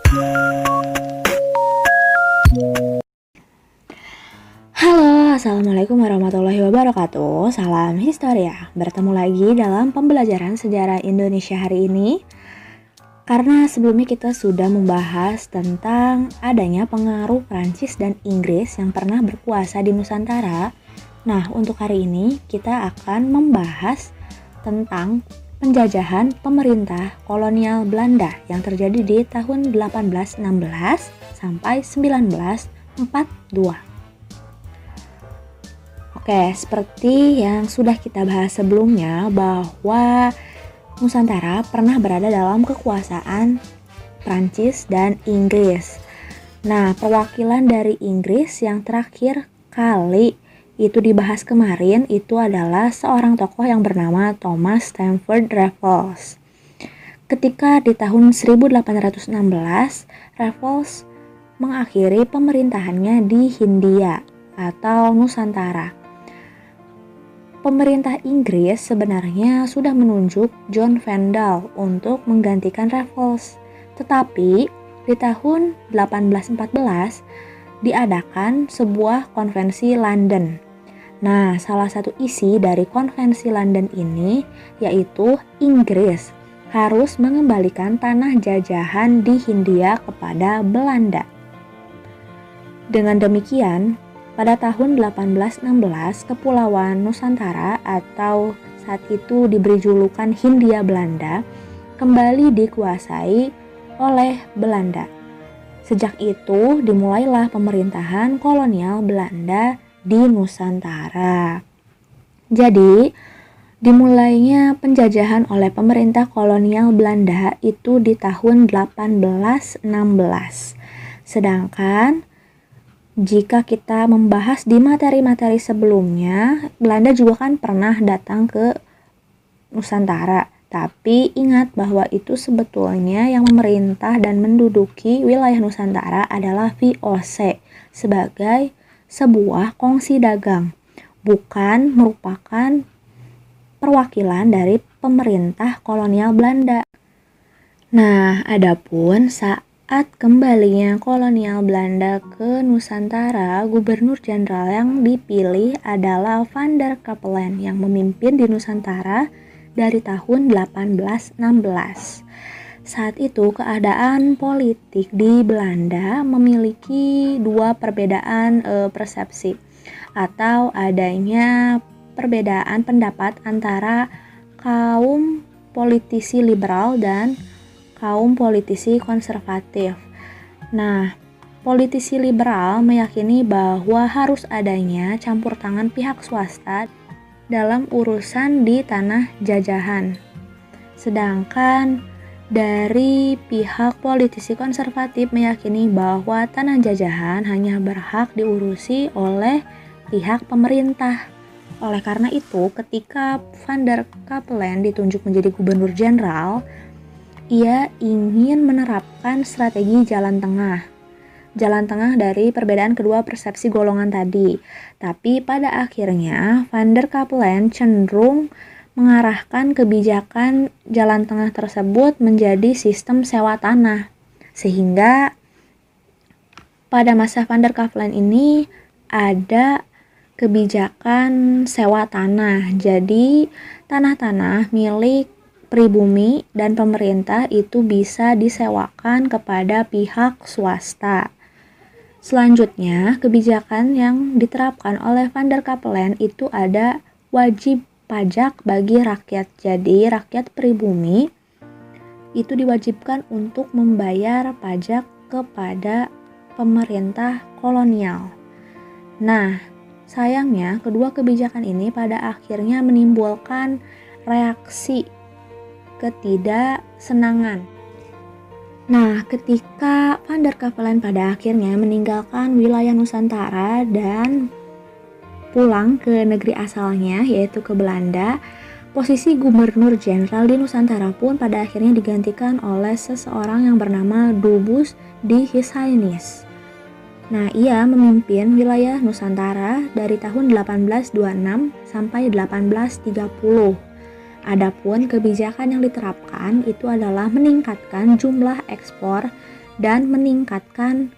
Halo, Assalamualaikum warahmatullahi wabarakatuh. Salam Historia. Bertemu lagi dalam pembelajaran sejarah Indonesia hari ini. Karena sebelumnya kita sudah membahas tentang adanya pengaruh Prancis dan Inggris yang pernah berkuasa di Nusantara. Nah, untuk hari ini kita akan membahas tentang penjajahan pemerintah kolonial Belanda yang terjadi di tahun 1816 sampai 1942. Oke, seperti yang sudah kita bahas sebelumnya bahwa Nusantara pernah berada dalam kekuasaan Prancis dan Inggris. Nah, perwakilan dari Inggris yang terakhir kali itu dibahas kemarin itu adalah seorang tokoh yang bernama Thomas Stamford Raffles. Ketika di tahun 1816, Raffles mengakhiri pemerintahannya di Hindia atau Nusantara. Pemerintah Inggris sebenarnya sudah menunjuk John Vandal untuk menggantikan Raffles. Tetapi di tahun 1814 diadakan sebuah konvensi London. Nah, salah satu isi dari konvensi London ini yaitu Inggris harus mengembalikan tanah jajahan di Hindia kepada Belanda. Dengan demikian, pada tahun 1816, Kepulauan Nusantara atau saat itu diberi julukan Hindia Belanda kembali dikuasai oleh Belanda. Sejak itu dimulailah pemerintahan kolonial Belanda di Nusantara. Jadi, dimulainya penjajahan oleh pemerintah kolonial Belanda itu di tahun 1816. Sedangkan jika kita membahas di materi-materi sebelumnya, Belanda juga kan pernah datang ke Nusantara. Tapi ingat bahwa itu sebetulnya yang memerintah dan menduduki wilayah Nusantara adalah VOC sebagai sebuah kongsi dagang, bukan merupakan perwakilan dari pemerintah kolonial Belanda. Nah, adapun saat kembalinya kolonial Belanda ke Nusantara, Gubernur Jenderal yang dipilih adalah Van der Capellen yang memimpin di Nusantara dari tahun 1816. Saat itu keadaan politik di Belanda memiliki dua perbedaan persepsi atau adanya perbedaan pendapat antara kaum politisi liberal dan kaum politisi konservatif. Nah, politisi liberal meyakini bahwa harus adanya campur tangan pihak swasta dalam urusan di tanah jajahan. Sedangkan dari pihak politisi konservatif meyakini bahwa tanah jajahan hanya berhak diurusi oleh pihak pemerintah. Oleh karena itu, ketika Van der Capellen ditunjuk menjadi gubernur jenderal, ia ingin menerapkan strategi jalan tengah dari perbedaan kedua persepsi golongan tadi. Tapi pada akhirnya Van der Capellen cenderung mengarahkan kebijakan jalan tengah tersebut menjadi sistem sewa tanah. Sehingga pada masa Van der Capellen ini ada kebijakan sewa tanah. Jadi tanah-tanah milik pribumi dan pemerintah itu bisa disewakan kepada pihak swasta. Selanjutnya, kebijakan yang diterapkan oleh Van der Capellen itu ada wajib pajak bagi rakyat. Jadi, rakyat pribumi itu diwajibkan untuk membayar pajak kepada pemerintah kolonial. Nah, sayangnya kedua kebijakan ini pada akhirnya menimbulkan reaksi ketidaksenangan. Nah, ketika Van der Capellen pada akhirnya meninggalkan wilayah Nusantara dan pulang ke negeri asalnya yaitu ke Belanda, posisi gubernur jenderal di Nusantara pun pada akhirnya digantikan oleh seseorang yang bernama Dubus de Hysynus. Nah, ia memimpin wilayah Nusantara dari tahun 1826 sampai 1830. Adapun kebijakan yang diterapkan itu adalah meningkatkan jumlah ekspor dan meningkatkan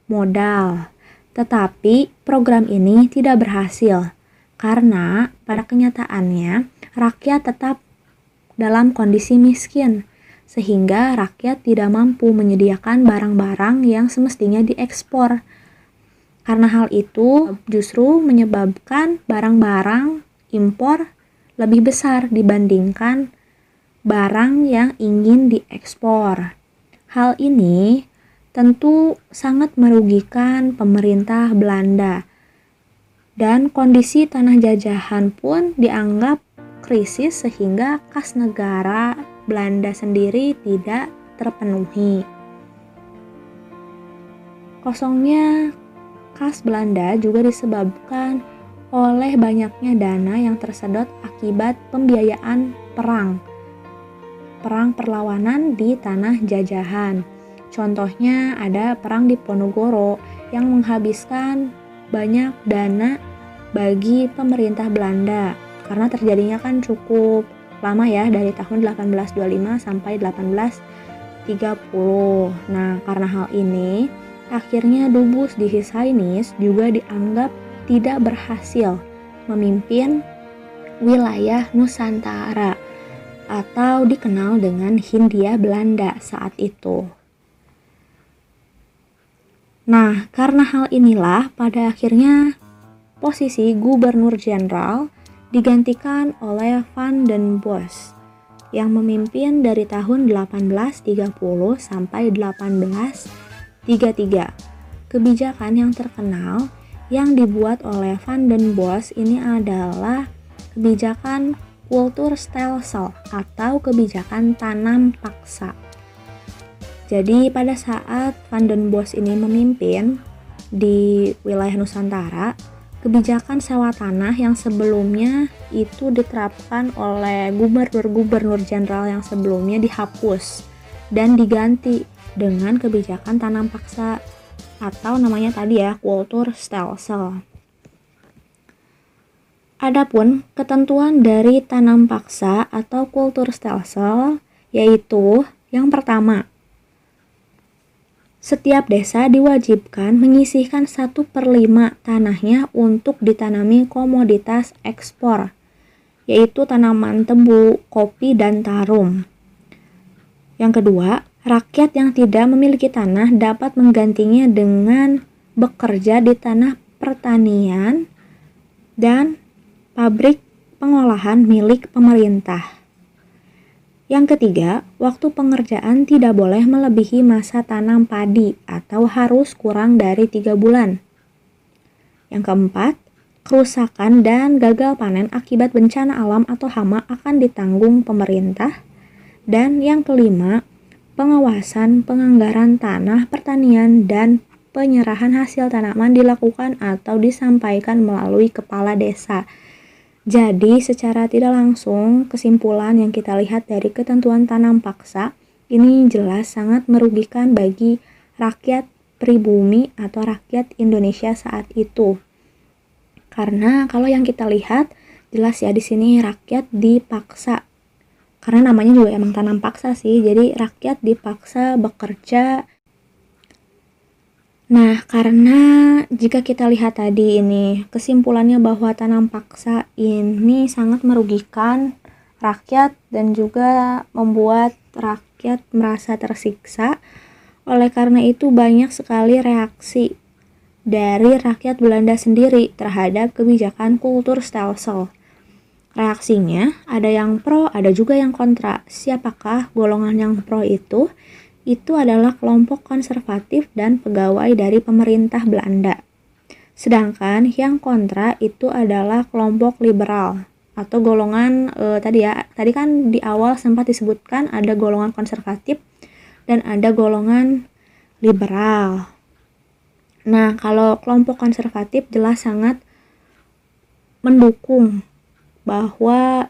modal. Tetapi program ini tidak berhasil karena pada kenyataannya rakyat tetap dalam kondisi miskin, sehingga rakyat tidak mampu menyediakan barang-barang yang semestinya diekspor. Karena hal itu justru menyebabkan barang-barang impor lebih besar dibandingkan barang yang ingin diekspor. Hal ini tentu sangat merugikan pemerintah Belanda, dan kondisi tanah jajahan pun dianggap krisis sehingga kas negara Belanda sendiri tidak terpenuhi. Kosongnya kas Belanda juga disebabkan oleh banyaknya dana yang tersedot akibat pembiayaan perang perlawanan di tanah jajahan. Contohnya ada perang di Ponorogo yang menghabiskan banyak dana bagi pemerintah Belanda karena terjadinya kan cukup lama ya, dari tahun 1825 sampai 1830. Nah, karena hal ini akhirnya Dubus di Hishainis juga dianggap tidak berhasil memimpin wilayah Nusantara atau dikenal dengan Hindia Belanda saat itu. Nah, karena hal inilah pada akhirnya posisi Gubernur Jenderal digantikan oleh Van den Bosch yang memimpin dari tahun 1830 sampai 1833. Kebijakan yang terkenal yang dibuat oleh Van den Bosch ini adalah kebijakan Kulturstelsel atau kebijakan tanam paksa. Jadi pada saat Van den Bosch ini memimpin di wilayah Nusantara, kebijakan sewa tanah yang sebelumnya itu diterapkan oleh gubernur jenderal yang sebelumnya dihapus dan diganti dengan kebijakan tanam paksa atau namanya tadi ya, Kulturstelsel. Adapun ketentuan dari tanam paksa atau Kulturstelsel yaitu yang pertama, setiap desa diwajibkan menyisihkan 1/5 tanahnya untuk ditanami komoditas ekspor, yaitu tanaman tebu, kopi, dan tarum. Yang kedua, rakyat yang tidak memiliki tanah dapat menggantinya dengan bekerja di tanah pertanian dan pabrik pengolahan milik pemerintah. Yang ketiga, waktu pengerjaan tidak boleh melebihi masa tanam padi atau harus kurang dari 3 bulan. Yang keempat, kerusakan dan gagal panen akibat bencana alam atau hama akan ditanggung pemerintah. Dan yang kelima, pengawasan penganggaran tanah pertanian dan penyerahan hasil tanaman dilakukan atau disampaikan melalui kepala desa. Jadi secara tidak langsung kesimpulan yang kita lihat dari ketentuan tanam paksa ini jelas sangat merugikan bagi rakyat pribumi atau rakyat Indonesia saat itu. Karena kalau yang kita lihat jelas ya di sini rakyat dipaksa. Karena namanya juga emang tanam paksa sih. Jadi rakyat dipaksa bekerja. Nah, karena jika kita lihat tadi ini, kesimpulannya bahwa tanam paksa ini sangat merugikan rakyat dan juga membuat rakyat merasa tersiksa. Oleh karena itu banyak sekali reaksi dari rakyat Belanda sendiri terhadap kebijakan Kulturstelsel. Reaksinya ada yang pro, ada juga yang kontra. Siapakah golongan yang pro itu? Itu adalah kelompok konservatif dan pegawai dari pemerintah Belanda. Sedangkan yang kontra itu adalah kelompok liberal atau golongan tadi kan di awal sempat disebutkan ada golongan konservatif dan ada golongan liberal. Nah, kalau kelompok konservatif jelas sangat mendukung bahwa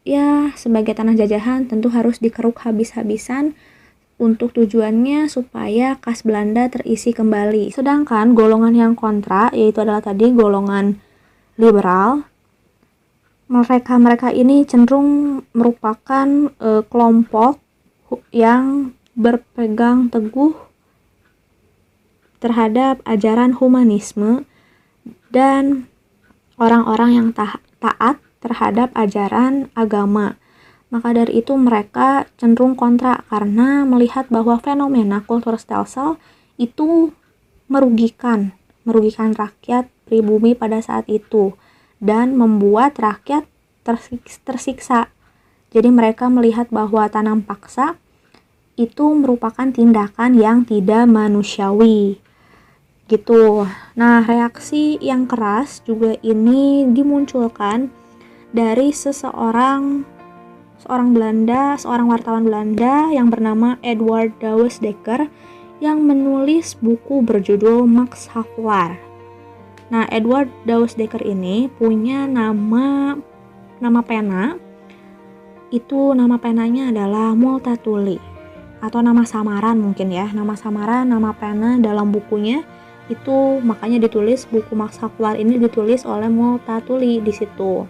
ya sebagai tanah jajahan tentu harus dikeruk habis-habisan untuk tujuannya supaya kas Belanda terisi kembali. Sedangkan golongan yang kontra yaitu adalah tadi golongan liberal. Mereka ini cenderung merupakan kelompok yang berpegang teguh terhadap ajaran humanisme dan orang-orang yang taat terhadap ajaran agama. Maka dari itu mereka cenderung kontra karena melihat bahwa fenomena kultur stelsel itu merugikan rakyat pribumi pada saat itu dan membuat rakyat tersiksa. Jadi mereka melihat bahwa tanam paksa itu merupakan tindakan yang tidak manusiawi. Gitu. Nah, reaksi yang keras juga ini dimunculkan dari seorang wartawan Belanda yang bernama Edward Douwes Dekker yang menulis buku berjudul Max Havelaar. Nah, Edward Douwes Dekker ini punya nama pena. Itu nama penanya adalah Multatuli atau nama samaran mungkin ya. Nama samaran, nama pena dalam bukunya itu makanya ditulis buku Max Havelaar ini ditulis oleh Multatuli di situ.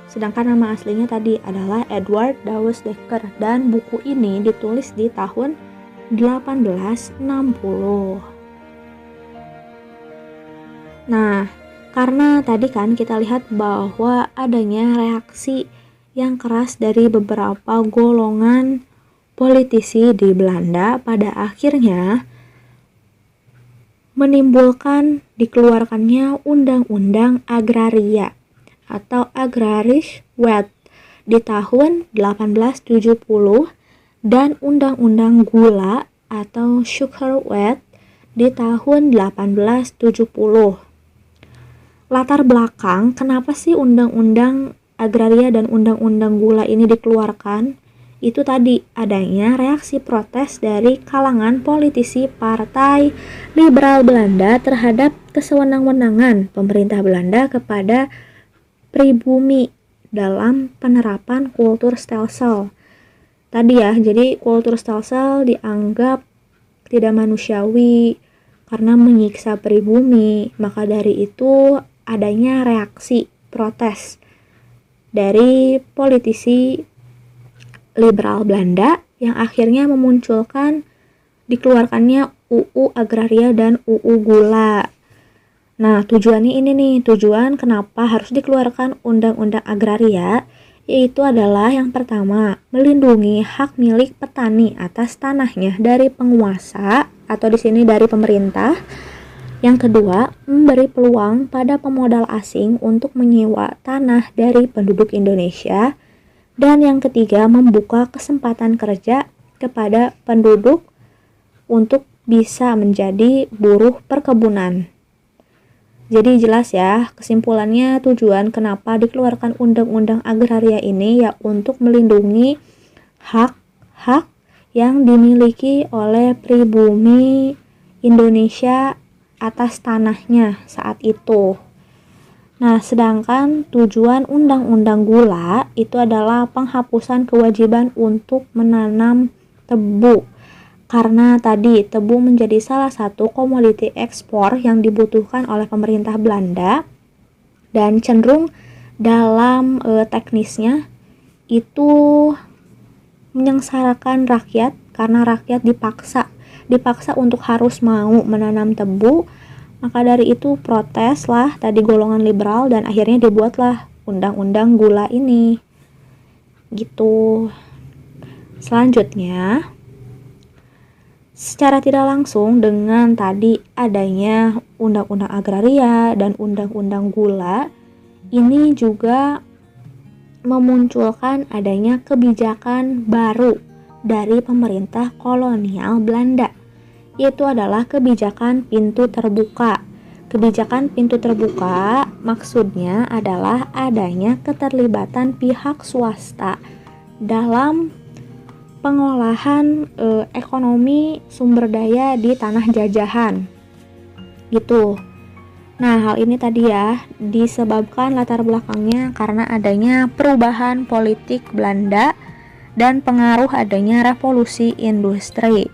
Sedangkan nama aslinya tadi adalah Edward Douwes Dekker dan buku ini ditulis di tahun 1860. Nah, karena tadi kan kita lihat bahwa adanya reaksi yang keras dari beberapa golongan politisi di Belanda pada akhirnya menimbulkan dikeluarkannya Undang-Undang Agraria atau Agrarisch Wet di tahun 1870 dan Undang-Undang Gula atau Sugar Wet di tahun 1870. Latar belakang kenapa sih Undang-Undang Agraria dan Undang-Undang Gula ini dikeluarkan? Itu tadi adanya reaksi protes dari kalangan politisi Partai Liberal Belanda terhadap kesewenang-wenangan pemerintah Belanda kepada pribumi dalam penerapan kultur stelsel. Tadi ya, jadi kultur stelsel dianggap tidak manusiawi karena menyiksa pribumi. Maka dari itu adanya reaksi protes dari politisi liberal Belanda yang akhirnya memunculkan dikeluarkannya UU Agraria dan UU Gula. Nah, tujuannya ini nih, tujuan kenapa harus dikeluarkan Undang-Undang Agraria, yaitu adalah yang pertama, melindungi hak milik petani atas tanahnya dari penguasa atau di sini dari pemerintah. Yang kedua, memberi peluang pada pemodal asing untuk menyewa tanah dari penduduk Indonesia. Dan yang ketiga, membuka kesempatan kerja kepada penduduk untuk bisa menjadi buruh perkebunan. Jadi jelas ya, kesimpulannya tujuan kenapa dikeluarkan Undang-Undang Agraria ini ya untuk melindungi hak-hak yang dimiliki oleh pribumi Indonesia atas tanahnya saat itu. Nah, sedangkan tujuan Undang-Undang Gula itu adalah penghapusan kewajiban untuk menanam tebu. Karena tadi tebu menjadi salah satu komoditi ekspor yang dibutuhkan oleh pemerintah Belanda dan cenderung dalam teknisnya itu menyengsarakan rakyat karena rakyat dipaksa untuk harus mau menanam tebu. Maka dari itu proteslah tadi golongan liberal dan akhirnya dibuatlah Undang-Undang Gula ini. Gitu. Selanjutnya, secara tidak langsung dengan tadi adanya Undang-Undang Agraria dan Undang-Undang Gula, ini juga memunculkan adanya kebijakan baru dari pemerintah kolonial Belanda, yaitu adalah kebijakan pintu terbuka. Kebijakan pintu terbuka maksudnya adalah adanya keterlibatan pihak swasta dalam pengolahan ekonomi sumber daya di tanah jajahan gitu. Nah, hal ini tadi ya disebabkan latar belakangnya karena adanya perubahan politik Belanda dan pengaruh adanya revolusi industri.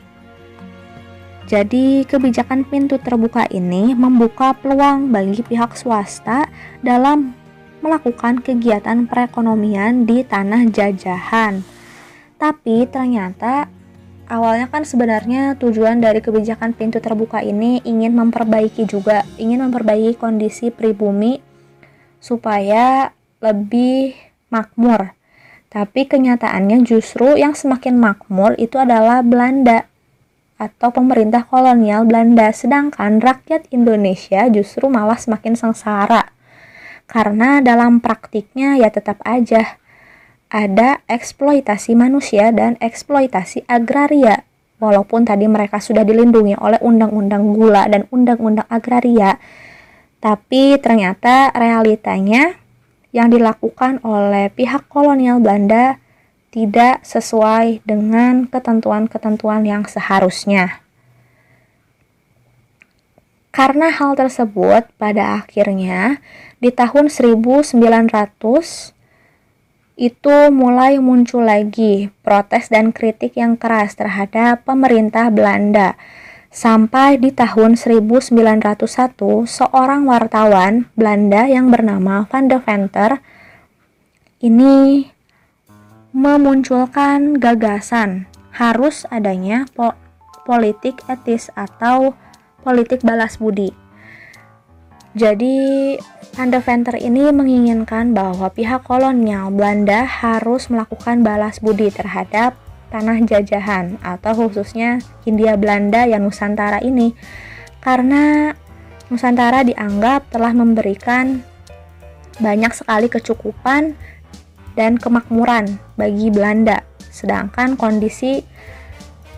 Jadi kebijakan pintu terbuka ini membuka peluang bagi pihak swasta dalam melakukan kegiatan perekonomian di tanah jajahan. Tapi ternyata awalnya kan sebenarnya tujuan dari kebijakan pintu terbuka ini ingin memperbaiki kondisi pribumi supaya lebih makmur. Tapi kenyataannya justru yang semakin makmur itu adalah Belanda atau pemerintah kolonial Belanda, sedangkan rakyat Indonesia justru malah semakin sengsara. Karena dalam praktiknya ya tetap aja ada eksploitasi manusia dan eksploitasi agraria. Walaupun tadi mereka sudah dilindungi oleh undang-undang gula dan undang-undang agraria, tapi ternyata realitanya yang dilakukan oleh pihak kolonial Belanda tidak sesuai dengan ketentuan-ketentuan yang seharusnya. Karena hal tersebut, pada akhirnya di tahun 1900 itu mulai muncul lagi protes dan kritik yang keras terhadap pemerintah Belanda. Sampai di tahun 1901, seorang wartawan Belanda yang bernama Van de Venter ini memunculkan gagasan harus adanya politik etis atau politik balas budi. Jadi Van de Venter ini menginginkan bahwa pihak kolonial Belanda harus melakukan balas budi terhadap tanah jajahan atau khususnya Hindia Belanda yang Nusantara ini, karena Nusantara dianggap telah memberikan banyak sekali kecukupan dan kemakmuran bagi Belanda, sedangkan kondisi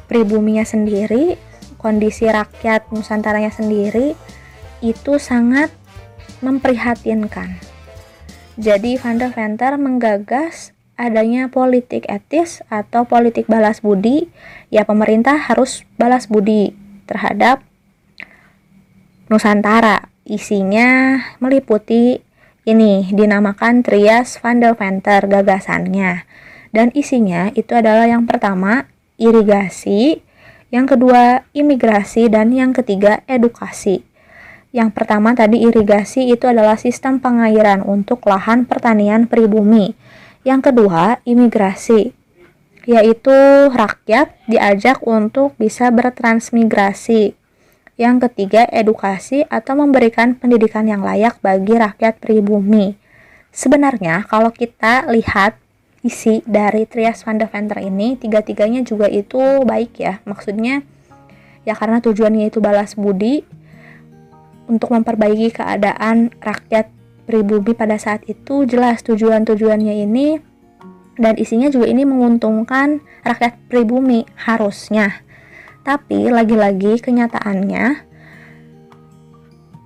pribuminya sendiri, kondisi rakyat Nusantaranya sendiri itu sangat memprihatinkan. Jadi Van de Venter menggagas adanya politik etis atau politik balas budi. Ya, pemerintah harus balas budi terhadap Nusantara. Isinya meliputi ini dinamakan Trias Van de Venter gagasannya. Dan isinya itu adalah yang pertama irigasi, yang kedua imigrasi, dan yang ketiga edukasi. Yang pertama tadi irigasi itu adalah sistem pengairan untuk lahan pertanian pribumi. Yang kedua imigrasi, yaitu rakyat diajak untuk bisa bertransmigrasi. Yang ketiga edukasi atau memberikan pendidikan yang layak bagi rakyat pribumi. Sebenarnya kalau kita lihat isi dari Trias Van de Venter ini, tiga-tiganya juga itu baik ya. Maksudnya ya karena tujuannya itu balas budi untuk memperbaiki keadaan rakyat pribumi pada saat itu, jelas tujuan-tujuannya ini dan isinya juga ini menguntungkan rakyat pribumi harusnya. Tapi lagi-lagi kenyataannya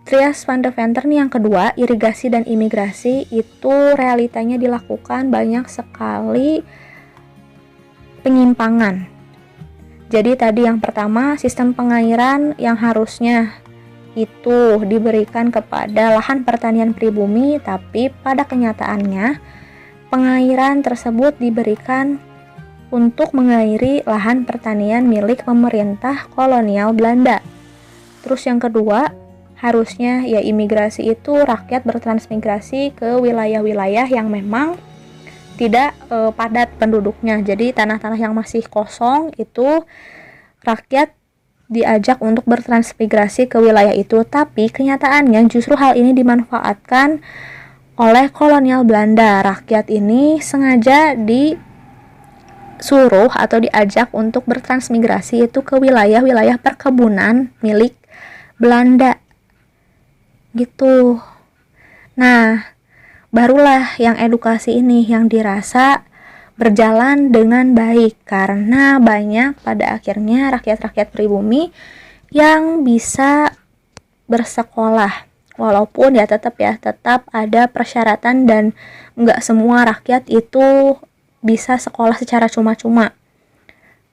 Trias Van de Venter nih yang kedua, irigasi dan imigrasi, itu realitanya dilakukan banyak sekali penyimpangan. Jadi tadi yang pertama sistem pengairan yang harusnya itu diberikan kepada lahan pertanian pribumi, tapi pada kenyataannya pengairan tersebut diberikan untuk mengairi lahan pertanian milik pemerintah kolonial Belanda. Terus yang kedua, harusnya ya imigrasi itu rakyat bertransmigrasi ke wilayah-wilayah yang memang tidak padat penduduknya. Jadi tanah-tanah yang masih kosong itu rakyat diajak untuk bertransmigrasi ke wilayah itu, tapi kenyataannya justru hal ini dimanfaatkan oleh kolonial Belanda. Rakyat ini sengaja disuruh atau diajak untuk bertransmigrasi itu ke wilayah-wilayah perkebunan milik Belanda gitu. Nah, barulah yang edukasi ini yang dirasa berjalan dengan baik karena banyak pada akhirnya rakyat-rakyat pribumi yang bisa bersekolah, walaupun ya tetap ada persyaratan dan nggak semua rakyat itu bisa sekolah secara cuma-cuma,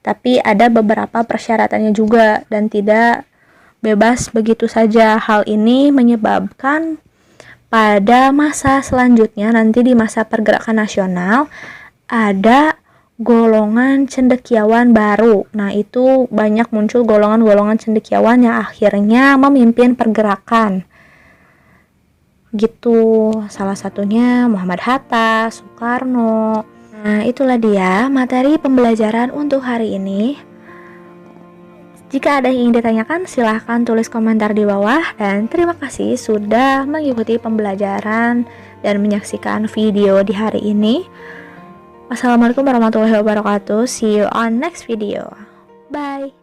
tapi ada beberapa persyaratannya juga dan tidak bebas begitu saja. Hal ini menyebabkan pada masa selanjutnya nanti di masa pergerakan nasional ada golongan cendekiawan baru. Nah, itu banyak muncul golongan-golongan cendekiawan yang akhirnya memimpin pergerakan. Gitu, salah satunya Muhammad Hatta, Soekarno. Nah, itulah dia materi pembelajaran untuk hari ini. Jika ada yang ingin ditanyakan, silahkan tulis komentar di bawah. Dan terima kasih sudah mengikuti pembelajaran dan menyaksikan video di hari ini. Wassalamualaikum warahmatullahi wabarakatuh. See you on next video. Bye.